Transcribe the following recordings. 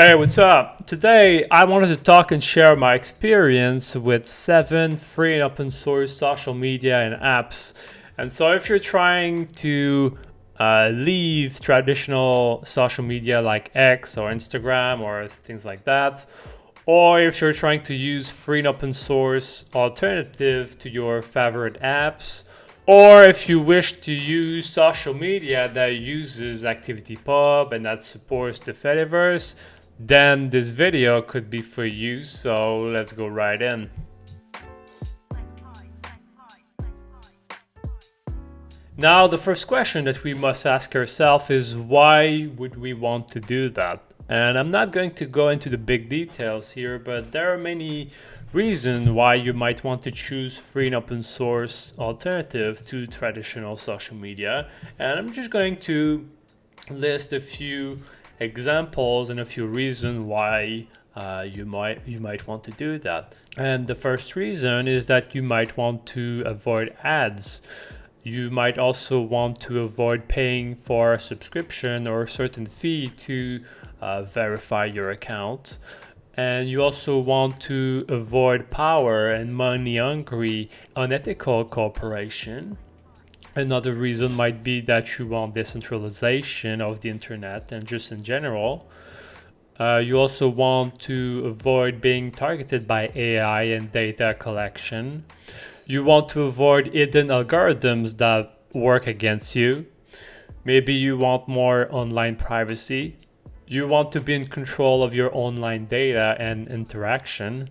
Hey, what's up? Today I wanted to talk and share my experience with 7 free and open source social media and apps. And so, if you're trying to leave traditional social media like X or Instagram or things like that, or if you're trying to use free and open source alternative to your favorite apps, or if you wish to use social media that uses ActivityPub and that supports the Fediverse, then this video could be for you. So let's go right in. Now, the first question that we must ask ourselves is why would we want to do that? And I'm not going to go into the big details here, but there are many reasons why you might want to choose free and open source alternative to traditional social media. And I'm just going to list a few examples and a few reasons why you might want to do that. And the first reason is that you might want to avoid ads. You might also want to avoid paying for a subscription or a certain fee to verify your account. And you also want to avoid power and money hungry, unethical corporation. Another reason might be that you want decentralization of the internet and just in general. You also want to avoid being targeted by AI and data collection. You want to avoid hidden algorithms that work against you. Maybe you want more online privacy. You want to be in control of your online data and interaction.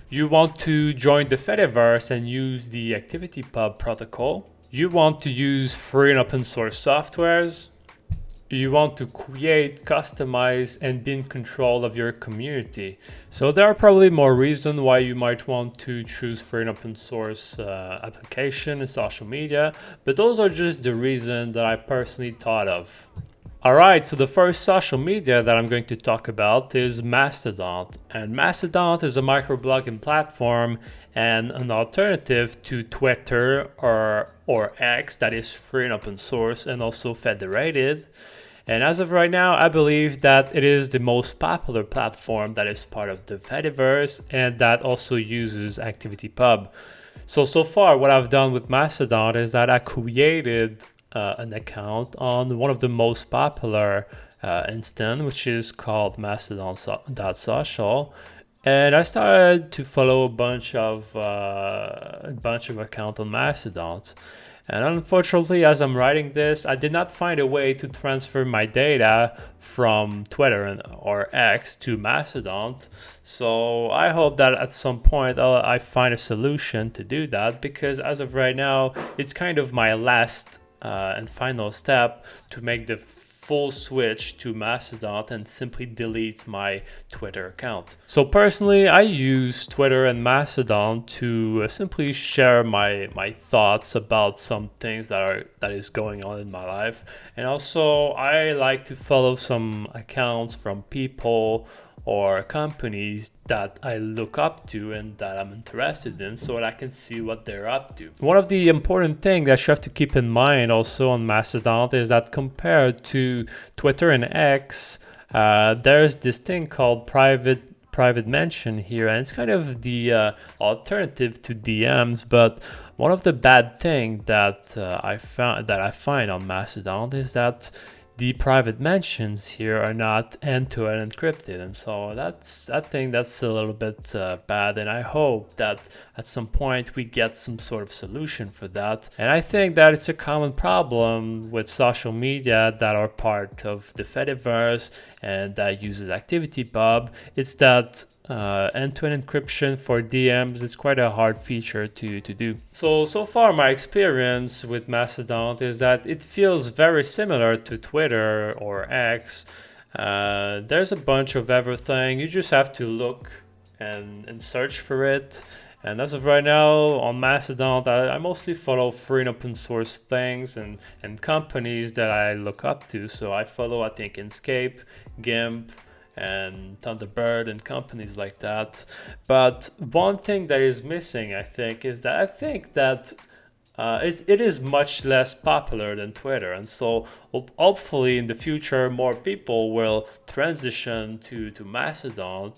You want to join the Fediverse and use the ActivityPub protocol. You want to use free and open source softwares. You want to create, customize, and be in control of your community. So there are probably more reasons why you might want to choose free and open source application and social media, but those are just the reasons that I personally thought of. Alright, so the first social media that I'm going to talk about is Mastodon. And Mastodon is a microblogging platform and an alternative to Twitter or X that is free and open source and also federated. And as of right now, I believe that it is the most popular platform that is part of the Fediverse and that also uses ActivityPub. So far, what I've done with Mastodon is that I created an account on one of the most popular instance, which is called Mastodon.social. And I started to follow a bunch of accounts on Mastodon. And unfortunately, as I'm writing this, I did not find a way to transfer my data from Twitter or X to Mastodon. So I hope that at some point I find a solution to do that, because as of right now, it's kind of my last and final step to make the full switch to Mastodon and simply delete my Twitter account. So personally, I use Twitter and Mastodon to simply share my thoughts about some things that is going on in my life. And also I like to follow some accounts from people or companies that I look up to and that I'm interested in, so that I can see what they're up to. One of the important things that you have to keep in mind also on Mastodon is that compared to Twitter and X, there's this thing called private mention here, and it's kind of the alternative to DMs. But one of the bad things that I find on Mastodon is that the private mentions here are not end-to-end encrypted, and so I think that's a little bit bad, and I hope that at some point we get some sort of solution for that. And I think that it's a common problem with social media that are part of the Fediverse and that uses ActivityPub. It's that end-to-end encryption for DMs is quite a hard feature to do. So far my experience with Mastodon is that it feels very similar to Twitter or X. There's a bunch of everything. You just have to look and search for it. And as of right now on Mastodon, I mostly follow free and open source things and companies that I look up to. So I follow, I think, Inkscape, GIMP, and Thunderbird and companies like that. But one thing that is missing, I think, is that it is much less popular than Twitter, and so hopefully in the future more people will transition to Mastodon,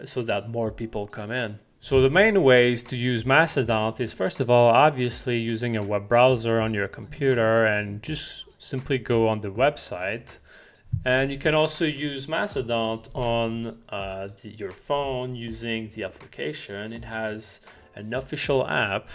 so that more people come in. So the main ways to use Mastodon is, first of all, obviously using a web browser on your computer and just simply go on the website. And you can also use Mastodon on your phone using the application. It has an official app,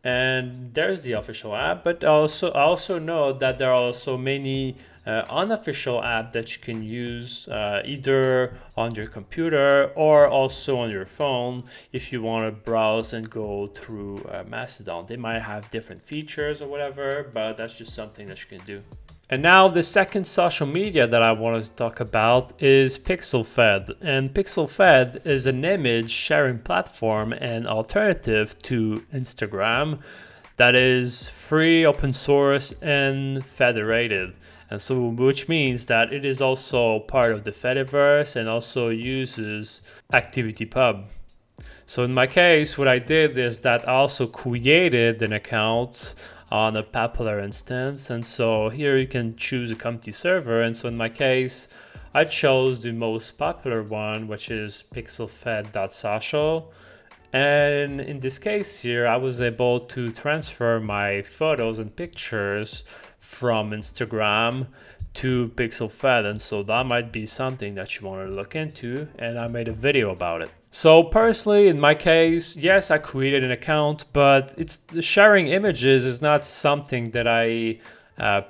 and there's the official app. But I also know that there are also many unofficial apps that you can use either on your computer or also on your phone if you want to browse and go through Mastodon. They might have different features or whatever, but that's just something that you can do. And now the second social media that I wanted to talk about is PixelFed. And PixelFed is an image sharing platform and alternative to Instagram that is free, open source, and federated. And so, which means that it is also part of the Fediverse and also uses ActivityPub. So in my case, what I did is that I also created an account on a popular instance. And so here you can choose a community server. And so in my case, I chose the most popular one, which is pixelfed.social. And in this case here, I was able to transfer my photos and pictures from Instagram to PixelFed. And so that might be something that you want to look into. And I made a video about it. So personally, in my case, yes, I created an account, but sharing images is not something that I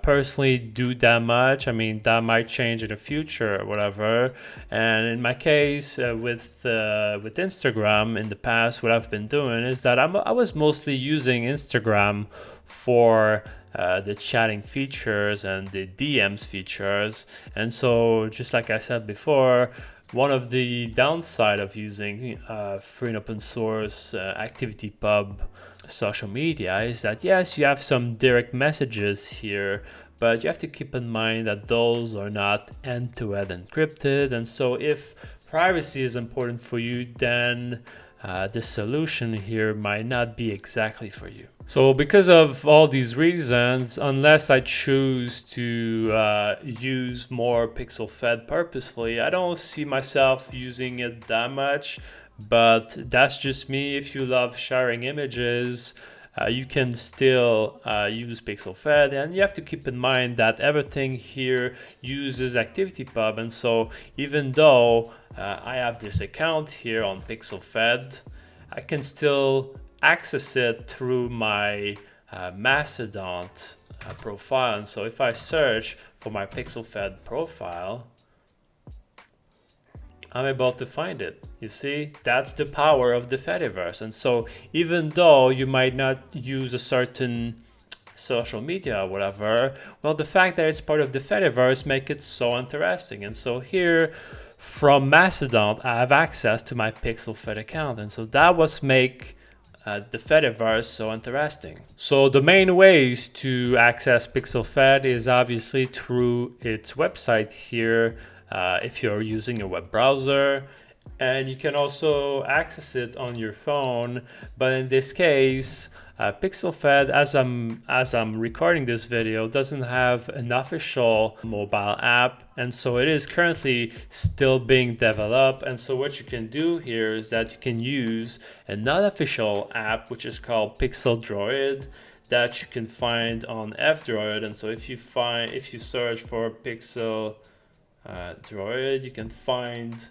personally do that much. I mean, that might change in the future or whatever. And in my case, with Instagram in the past, what I've been doing is that I was mostly using Instagram for the chatting features and the DMs features. And so, just like I said before, one of the downside of using free and open source ActivityPub social media is that yes, you have some direct messages here, but you have to keep in mind that those are not end-to-end encrypted. And so if privacy is important for you, then the solution here might not be exactly for you. So because of all these reasons, unless I choose to use more PixelFed purposefully, I don't see myself using it that much. But that's just me. If you love sharing images, you can still use PixelFed, and you have to keep in mind that everything here uses ActivityPub. And so even though I have this account here on PixelFed, I can still access it through my Mastodon profile. And so if I search for my PixelFed profile, I'm able to find it. You see, that's the power of the Fediverse. And so even though you might not use a certain social media or whatever, well, the fact that it's part of the Fediverse make it so interesting. And so here from Mastodon, I have access to my PixelFed account. And so that was make the Fediverse so interesting. So the main ways to access PixelFed is obviously through its website here, if you're using a web browser, and you can also access it on your phone. But in this case, PixelFed, as I'm recording this video, doesn't have an official mobile app, and so it is currently still being developed. And so what you can do here is that you can use an unofficial app which is called Droid that you can find on f-droid. And so if you search for Droid, you can find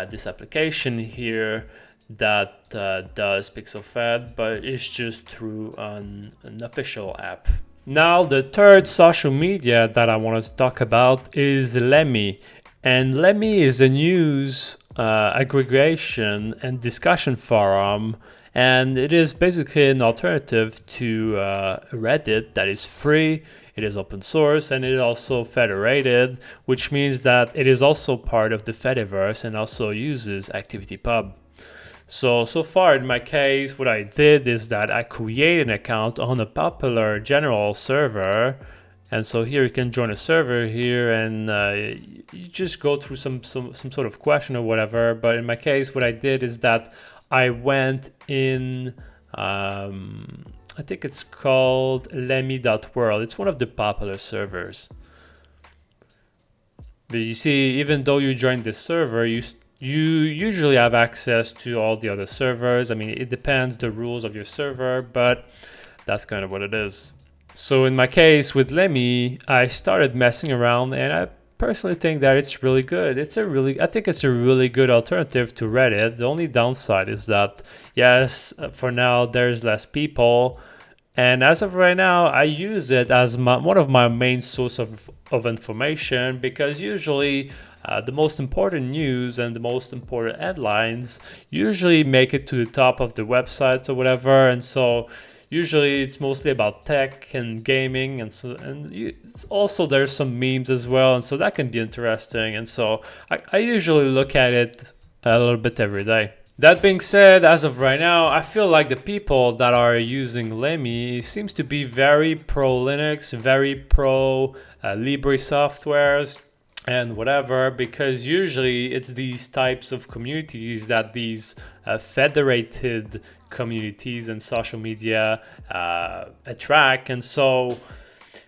this application here that does PixelFed, but it's just through an official app. Now, the third social media that I wanted to talk about is Lemmy. And Lemmy is a news aggregation and discussion forum, and it is basically an alternative to Reddit that is free. It is open source, and it is also federated, which means that it is also part of the Fediverse and also uses ActivityPub. So far in my case, what I did is that I created an account on a popular general server. And so here you can join a server here, and you just go through some sort of question or whatever. But in my case, what I did is that I went in I think it's called lemmy.world. It's one of the popular servers. But you see, even though you join this server, you usually have access to all the other servers. I mean, it depends the rules of your server, but that's kind of what it is. So in my case with Lemmy, I started messing around, and I personally think that it's really good. I think it's a really good alternative to Reddit. The only downside is that, yes, for now there's less people, and as of right now, I use it as one of my main source of information, because usually the most important news and the most important headlines usually make it to the top of the website or whatever. And so usually it's mostly about tech and gaming, and so also there's some memes as well, and so that can be interesting. And so I usually look at it a little bit every day. That being said, as of right now, I feel like the people that are using Lemmy seems to be very pro Linux, very pro Libre softwares and whatever, because usually it's these types of communities that these federated communities and social media attract. And so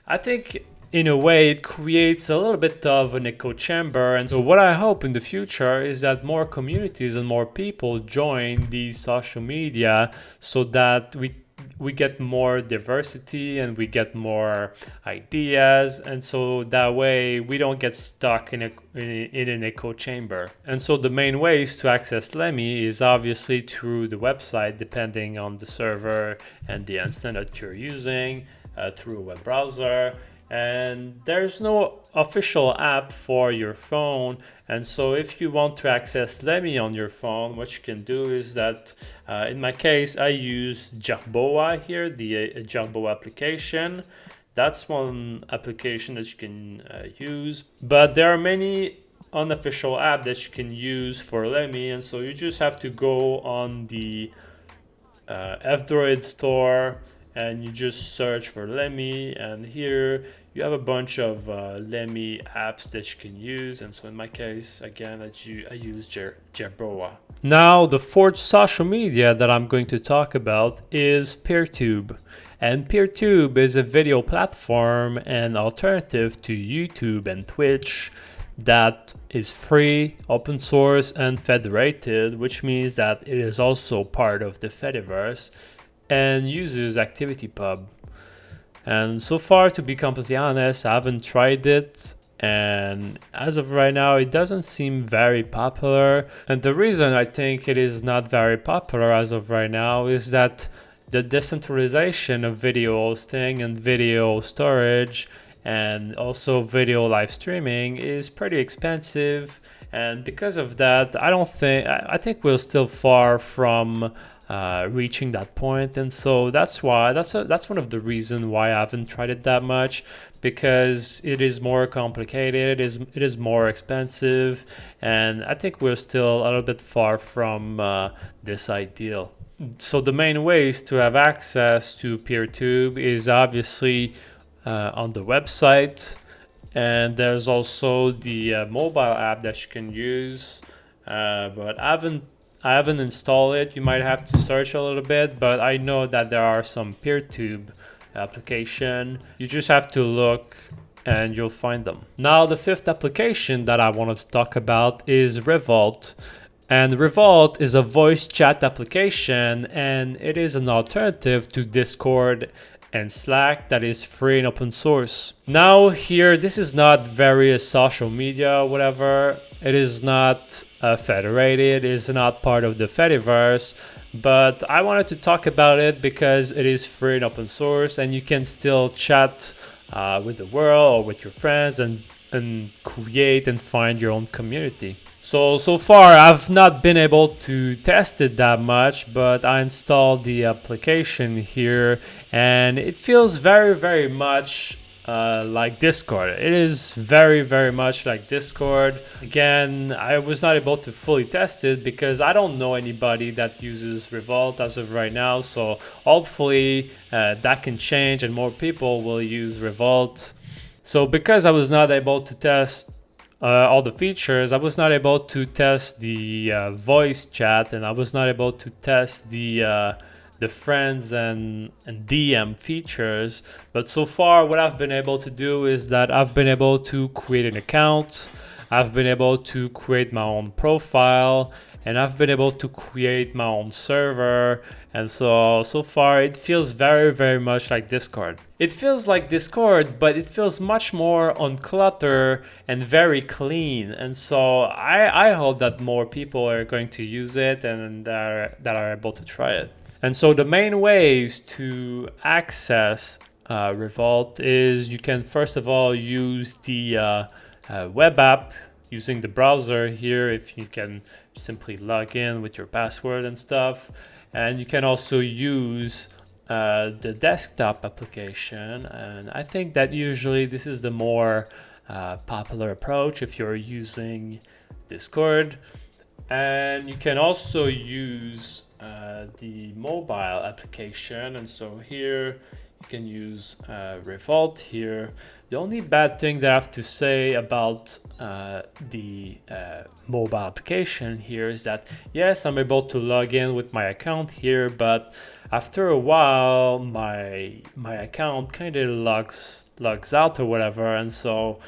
I think in a way it creates a little bit of an echo chamber. And so what I hope in the future is that more communities and more people join these social media, so that we get more diversity and we get more ideas, and so that way we don't get stuck in an echo chamber. And so the main ways to access Lemmy is obviously through the website, depending on the server and the instance that you're using, through a web browser. And there's no official app for your phone. And so if you want to access Lemmy on your phone, what you can do is that, in my case, I use Jerboa here, the Jerboa application. That's one application that you can use. But there are many unofficial apps that you can use for Lemmy. And so you just have to go on the f-droid store, and you just search for Lemmy, and here you have a bunch of Lemmy apps that you can use. And so in my case, again, I use Jerboa. Now, the fourth social media that I'm going to talk about is PeerTube. And PeerTube is a video platform and alternative to YouTube and Twitch that is free, open source, and federated, which means that it is also part of the Fediverse and uses ActivityPub. And so far, to be completely honest, I haven't tried it, and as of right now it doesn't seem very popular. And the reason I think it is not very popular as of right now is that the decentralization of video hosting and video storage and also video live streaming is pretty expensive. And because of that, I think we're still far from reaching that point. And so that's one of the reasons why I haven't tried it that much, because it is more complicated, it is more expensive, and I think we're still a little bit far from this ideal. So the main ways to have access to PeerTube is obviously on the website, and there's also the mobile app that you can use, but I haven't installed it. You might have to search a little bit, but I know that there are some PeerTube application. You just have to look and you'll find them. Now, the fifth application that I wanted to talk about is Revolt. And Revolt is a voice chat application, and it is an alternative to Discord and Slack that is free and open source. Now here, this is not various social media or whatever. It is not federated, it is not part of the Fediverse, but I wanted to talk about it because it is free and open source, and you can still chat with the world or with your friends and create and find your own community. So far I've not been able to test it that much, but I installed the application here, and it feels very, very much like Discord. It is very, very much like Discord. Again, I was not able to fully test it because I don't know anybody that uses Revolt as of right now, so hopefully that can change and more people will use Revolt. So because I was not able to test all the features, I was not able to test the voice chat, and I was not able to test the the friends and DM features. But so far, what I've been able to do is that I've been able to create an account, I've been able to create my own profile, and I've been able to create my own server. And so far it feels very much like Discord. It feels like Discord, but it feels much more uncluttered and very clean. And so I hope that more people are going to use it and that are able to try it. And so the main ways to access Revolt is you can first of all use the web app using the browser here, if you can simply log in with your password and stuff. And you can also use the desktop application, and I think that usually this is the more popular approach if you're using Discord. And you can also use the mobile application, and so here you can use Revolt here. The only bad thing that I have to say about the mobile application here is that yes, I'm able to log in with my account here, but after a while my account kind of logs out or whatever. And so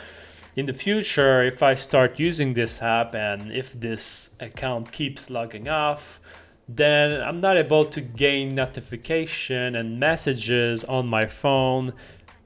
in the future, if I start using this app and if this account keeps logging off, then I'm not able to gain notification and messages on my phone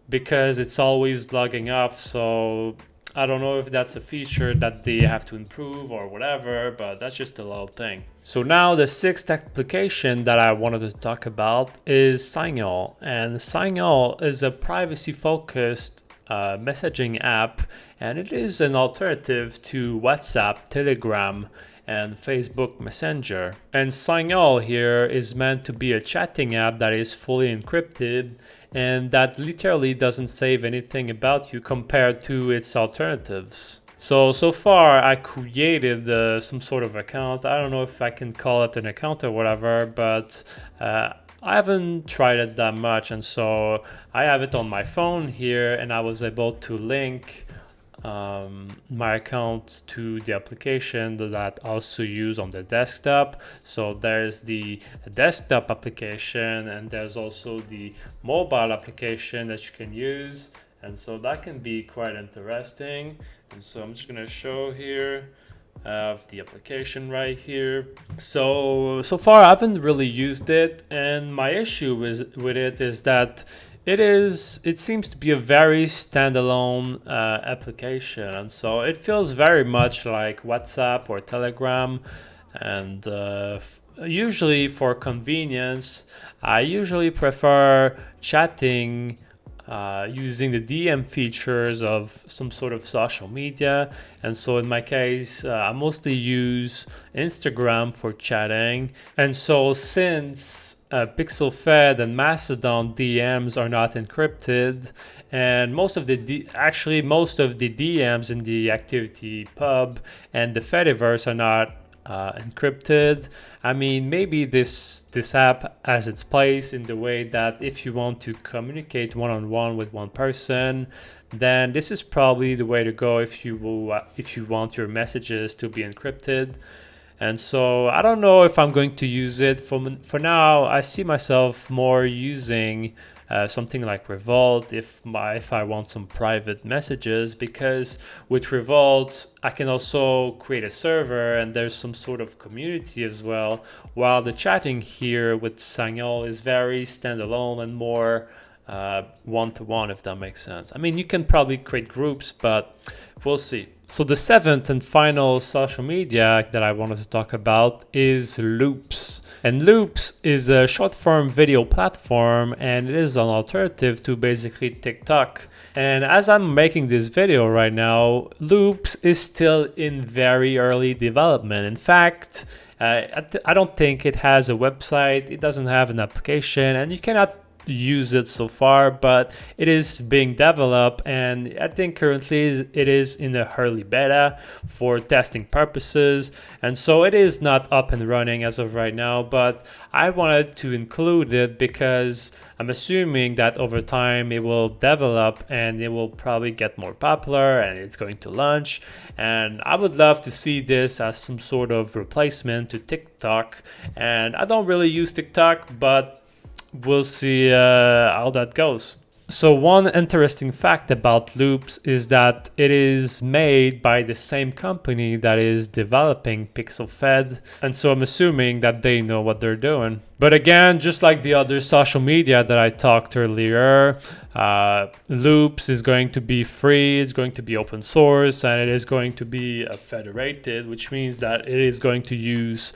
because it's always logging off. So I don't know if that's a feature that they have to improve or whatever, but that's just a little thing. So now the sixth application that I wanted to talk about is Signal. And Signal is a privacy-focused messaging app, and it is an alternative to WhatsApp, Telegram, and Facebook Messenger. And Signal here is meant to be a chatting app that is fully encrypted and that literally doesn't save anything about you compared to its alternatives. So far I created some sort of account. I don't know if I can call it an account or whatever, but I haven't tried it that much, and so I have it on my phone here, and I was able to link my account to the application that I also use on the desktop. So there's the desktop application and there's also the mobile application that you can use, and so that can be quite interesting. And so I'm just gonna show here. I have the application right here. So far I haven't really used it, and my issue with it is that it seems to be a very standalone application, and so it feels very much like WhatsApp or Telegram. And usually for convenience, I usually prefer chatting using the DM features of some sort of social media. And so in my case, I mostly use Instagram for chatting. And so since PixelFed and Mastodon DMs are not encrypted, and most of the DMs in the activity pub and the Fediverse are not encrypted. I mean, maybe this app has its place in the way that if you want to communicate one-on-one with one person, then this is probably the way to go if you want your messages to be encrypted. And so I don't know if I'm going to use it. For now, I see myself more using something like Revolt if I want some private messages, because with Revolt I can also create a server and there's some sort of community as well, while the chatting here with Signal is very standalone and more one-to-one, if that makes sense. I mean, you can probably create groups, but we'll see. So the seventh and final social media that I wanted to talk about is Loops. And Loops is a short-form video platform, and it is an alternative to basically TikTok. And as I'm making this video right now, Loops is still in very early development. In fact, I don't think it has a website, it doesn't have an application, and you cannot use it so far, but it is being developed, and I think currently it is in the early beta for testing purposes, and so it is not up and running as of right now. But I wanted to include it because I'm assuming that over time it will develop and it will probably get more popular and it's going to launch. And I would love to see this as some sort of replacement to TikTok. And I don't really use TikTok, but we'll see how that goes. So one interesting fact about Loops is that it is made by the same company that is developing PixelFed, and so I'm assuming that they know what they're doing. But again, just like the other social media that I talked earlier, Loops is going to be free, it's going to be open source, and it is going to be federated, which means that it is going to use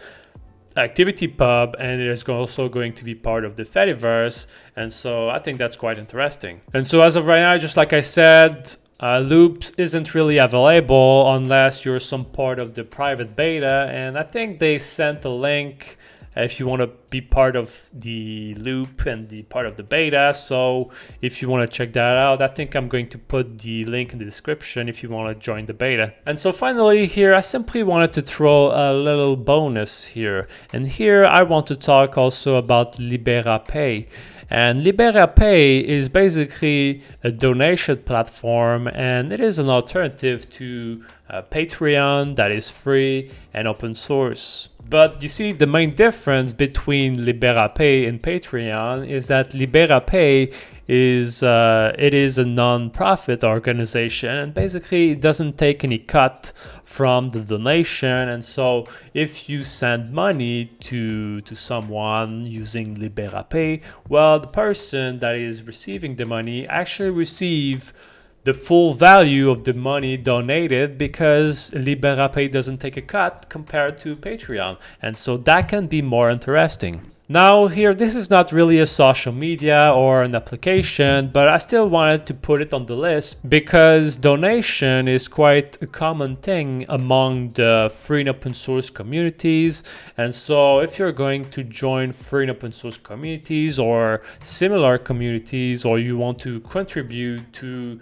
ActivityPub, and it is also going to be part of the Fediverse, and so I think that's quite interesting. And so as of right now, just like I said, Loops isn't really available unless you're some part of the private beta, and I think they sent a link if you want to be part of the loop and the part of the beta. So if you want to check that out, I think I'm going to put the link in the description if you want to join the beta. And so finally here, I simply wanted to throw a little bonus here. And here I want to talk also about LiberaPay. And LiberaPay is basically a donation platform, and it is an alternative to Patreon that is free and open source. But you see, the main difference between LiberaPay and Patreon is that LiberaPay is it is a non-profit organization, and basically it doesn't take any cut from the donation. And so if you send money to someone using LiberaPay, well, the person that is receiving the money actually receive the full value of the money donated, because LiberaPay doesn't take a cut compared to Patreon. And so that can be more interesting. Now here, this is not really a social media or an application, but I still wanted to put it on the list because donation is quite a common thing among the free and open source communities. And so if you're going to join free and open source communities or similar communities, or you want to contribute to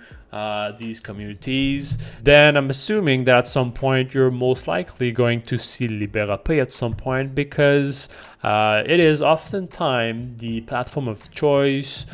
these communities, then I'm assuming that at some point you're most likely going to see LiberaPay at some point, because it is oftentimes the platform of choice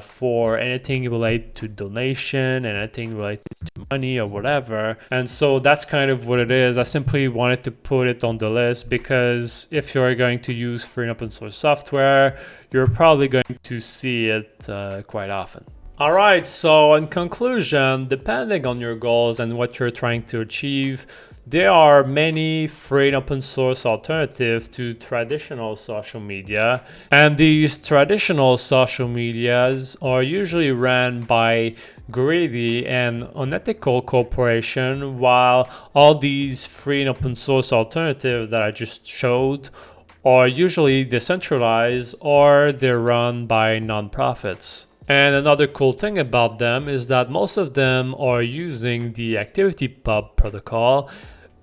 for anything related to donation and anything related to money or whatever. And so that's kind of what it is. I simply wanted to put it on the list because if you're going to use free and open source software, you're probably going to see it quite often. All right, so in conclusion, depending on your goals and what you're trying to achieve, there are many free and open source alternatives to traditional social media, and these traditional social medias are usually ran by greedy and unethical corporations, while all these free and open source alternatives that I just showed are usually decentralized or they're run by nonprofits. And another cool thing about them is that most of them are using the ActivityPub protocol,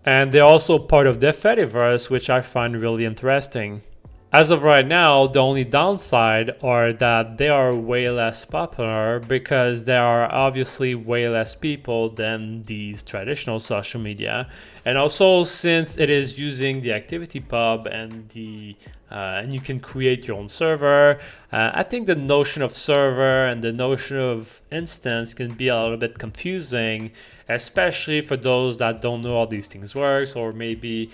and they're also part of the Fediverse, which I find really interesting. As of right now, the only downside are that they are way less popular because there are obviously way less people than these traditional social media. And also, since it is using the ActivityPub and you can create your own server, I think the notion of server and the notion of instance can be a little bit confusing, especially for those that don't know how these things work, or maybe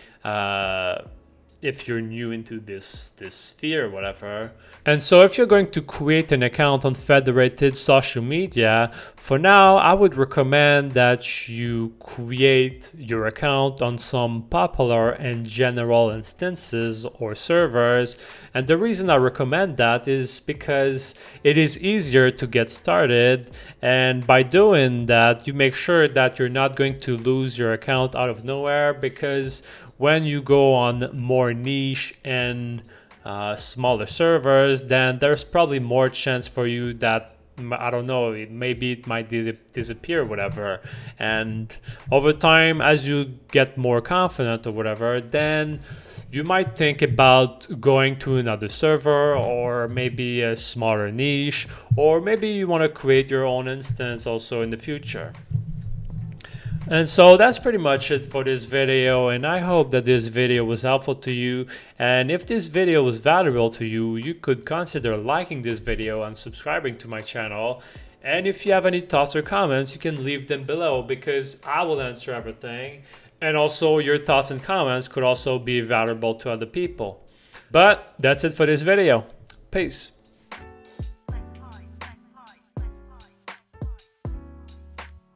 if you're new into this sphere or whatever. And so if you're going to create an account on federated social media, for now, I would recommend that you create your account on some popular and general instances or servers. And the reason I recommend that is because it is easier to get started. And by doing that, you make sure that you're not going to lose your account out of nowhere, because when you go on more niche and smaller servers, then there's probably more chance for you that, I don't know, maybe it might disappear or whatever. And over time, as you get more confident or whatever, then you might think about going to another server, or maybe a smaller niche, or maybe you want to create your own instance also in the future. And so that's pretty much it for this video, and I hope that this video was helpful to you. And if this video was valuable to you, you could consider liking this video and subscribing to my channel. And if you have any thoughts or comments, you can leave them below because I will answer everything. And also your thoughts and comments could also be valuable to other people. But that's it for this video. Peace.